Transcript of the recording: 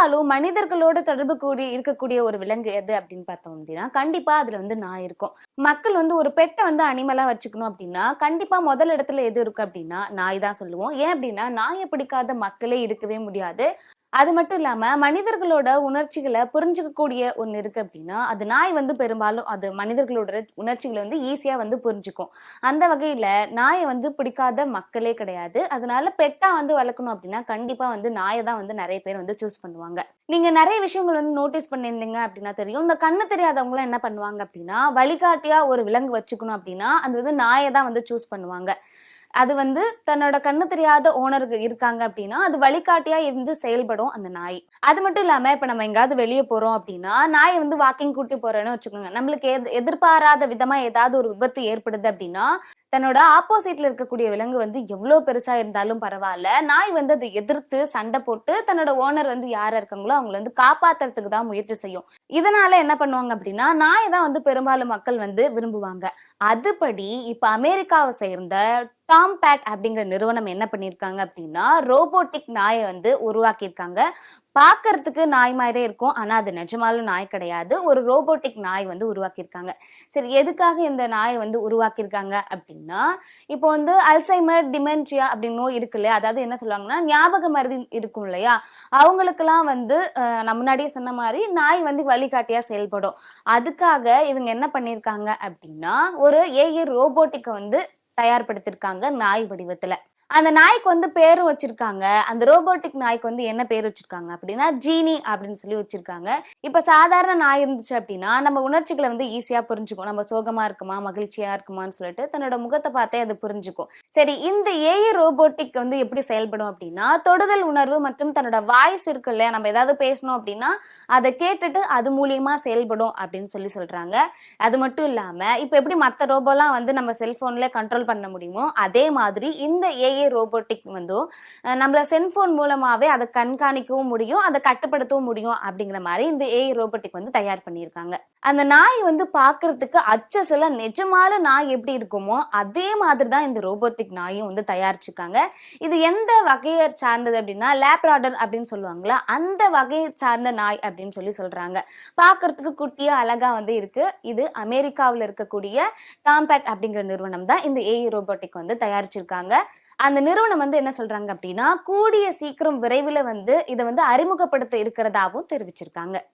பெரும்பாலும் மனிதர்களோட தொடர்பு கூடி இருக்கக்கூடிய ஒரு விலங்கு எது அப்படின்னு பார்த்தோம் அப்படின்னா கண்டிப்பா அதுல வந்து நாய் இருக்கும். மக்கள் வந்து ஒரு பெட்டை வந்து அனிமலா வச்சுக்கணும் அப்படின்னா கண்டிப்பா முதல் இடத்துல எது இருக்கு அப்படின்னா நாய் தான் சொல்லுவோம். ஏன் அப்படின்னா நாயை பிடிக்காத மக்களே இருக்கவே முடியாது. அது மட்டும் இல்லாம மனிதர்களோட உணர்ச்சிகளை புரிஞ்சுக்கக்கூடிய ஒண்ணு இருக்கு அப்படின்னா அது நாய் வந்து பெரும்பாலும் அது மனிதர்களோட உணர்ச்சிகளை வந்து ஈஸியா வந்து புரிஞ்சுக்கும். அந்த வகையில நாயை வந்து பிடிக்காத மக்களே கிடையாது. அதனால பெட்டா வந்து வளர்க்கணும் அப்படின்னா கண்டிப்பா வந்து நாயை தான் வந்து நிறைய பேர் வந்து சூஸ் பண்ணுவாங்க. நீங்க நிறைய விஷயங்கள் வந்து நோட்டீஸ் பண்ணியிருந்தீங்க அப்படின்னா தெரியும். இந்த கண்ணு தெரியாதவங்களும் என்ன பண்ணுவாங்க அப்படின்னா வழிகாட்டியா ஒரு விலங்கு வச்சுக்கணும் அப்படின்னா அது வந்து நாயை தான் வந்து சூஸ் பண்ணுவாங்க. அது வந்து தன்னோட கண்ணு தெரியாத ஓனருக்கு இருக்காங்க அப்படின்னா அது வழிகாட்டியா இருந்து செயல்படும் அந்த நாய். அது மட்டும் இல்லாம இப்ப நம்ம எங்காவது வெளியே போறோம் அப்படின்னா நாயை வந்து வாக்கிங் கூட்டி போறேன்னு வச்சுக்கோங்க. நம்மளுக்கு எதிர்பாராத விதமா ஏதாவது ஒரு விபத்து ஏற்படுது அப்படின்னா தன்னோட ஆப்போசிட்ல இருக்கக்கூடிய விலங்கு வந்து எவ்வளவு பெருசா இருந்தாலும் பரவாயில்ல, நாய் வந்து அதை எதிர்த்து சண்டை போட்டு தன்னோட ஓனர் வந்து யாரா இருக்காங்களோ அவங்களை வந்து காப்பாத்துறதுக்கு தான் முயற்சி செய்யும். இதனால என்ன பண்ணுவாங்க அப்படின்னா நாயை தான் வந்து பெரும்பாலும் மக்கள் வந்து விரும்புவாங்க. அதுபடி இப்ப அமெரிக்காவை சேர்ந்த டாம் பேட் அப்படிங்கிற நிறுவனம் என்ன பண்ணியிருக்காங்க அப்படின்னா ரோபோட்டிக் நாயை வந்து உருவாக்கியிருக்காங்க. பார்க்கறதுக்கு நாய் மாதிரியே இருக்கும். ஆனா அது நிஜமாலும் நாய் கிடையாது. ஒரு ரோபோட்டிக் நாய் வந்து உருவாக்கியிருக்காங்க. சரி, எதுக்காக இந்த நாயை வந்து உருவாக்கியிருக்காங்க அப்படின்னா இப்போ வந்து அல்சைமர் டிமென்ஷியா அப்படின்னு நோய் இருக்கு இல்லையா, அதாவது என்ன சொல்லுவாங்கன்னா ஞாபக மருதி இருக்கும் இல்லையா, அவங்களுக்கெல்லாம் வந்து நான் முன்னாடியே சொன்ன மாதிரி நாய் வந்து வழிகாட்டியா செயல்படும். அதுக்காக இவங்க என்ன பண்ணியிருக்காங்க அப்படின்னா ஒரு ஏஐ ரோபோட்டிக்கை வந்து தயார்படுத்திருக்காங்க நாய் வடிவத்துல. அந்த நாய்க்கு வந்து பேரும் வச்சிருக்காங்க. அந்த ரோபோட்டிக் நாய்க்கு வந்து என்ன பேர் வச்சிருக்காங்க அப்படின்னா ஜீனி அப்படின்னு சொல்லி வச்சிருக்காங்க. இப்ப சாதாரண நாய் இருந்துச்சு அப்படின்னா நம்ம உணர்ச்சிகளை வந்து ஈஸியா புரிஞ்சுக்கும். நம்ம சோகமா இருக்குமா மகிழ்ச்சியா இருக்குமான்னு சொல்லிட்டு தன்னோட முகத்தை பார்த்தே அது புரிஞ்சுக்கும். சரி, இந்த ஏஐ ரோபோட்டிக் வந்து எப்படி செயல்படும் அப்படின்னா தொடுதல் உணர்வு மற்றும் தன்னோட வாய்ஸ் இருக்கு இல்லையா, நம்ம ஏதாவது பேசணும் அப்படின்னா அதை கேட்டுட்டு அது மூலியமா செயல்படும் அப்படின்னு சொல்லி சொல்றாங்க. அது மட்டும் இல்லாம இப்ப எப்படி மற்ற ரோபோலாம் வந்து நம்ம செல்போன்ல கண்ட்ரோல் பண்ண முடியுமோ அதே மாதிரி இந்த ஏஐ ரோபோட்டிக் வந்து நம்மள செல்போன் மூலமாவே அதை கண்காணிக்கவும் முடியும், அதை கட்டுப்படுத்தவும் முடியும். அப்படிங்கிற மாதிரி இந்த ஏஐ ரோபோட்டிக் வந்து தயார் பண்ணியிருக்காங்க. அந்த நாய் வந்து பாக்குறதுக்கு அச்சசல நிஜமான நாய் எப்படி இருக்குமோ அதே மாதிரி தான் இந்த ரோபோட்டிக் நாயும் வந்து தயாரிச்சிருக்காங்க. இது எந்த வகையை சார்ந்தது அப்படின்னா லேப்ராடர் அப்படின்னு சொல்லுவாங்களா, அந்த வகையை சார்ந்த நாய் அப்படின்னு சொல்லி சொல்றாங்க. பாக்குறதுக்கு குட்டியா அழகா வந்து இருக்கு. இது அமெரிக்காவில் இருக்கக்கூடிய டாம்பேட் அப்படிங்கிற நிறுவனம் தான் இந்த ஏஐ ரோபோட்டிக் வந்து தயாரிச்சிருக்காங்க. அந்த நிறுவனம் வந்து என்ன சொல்றாங்க அப்படின்னா கூடிய சீக்கிரம் விரைவில் வந்து இதை வந்து அறிமுகப்படுத்த இருக்கிறதாவும் தெரிவிச்சிருக்காங்க.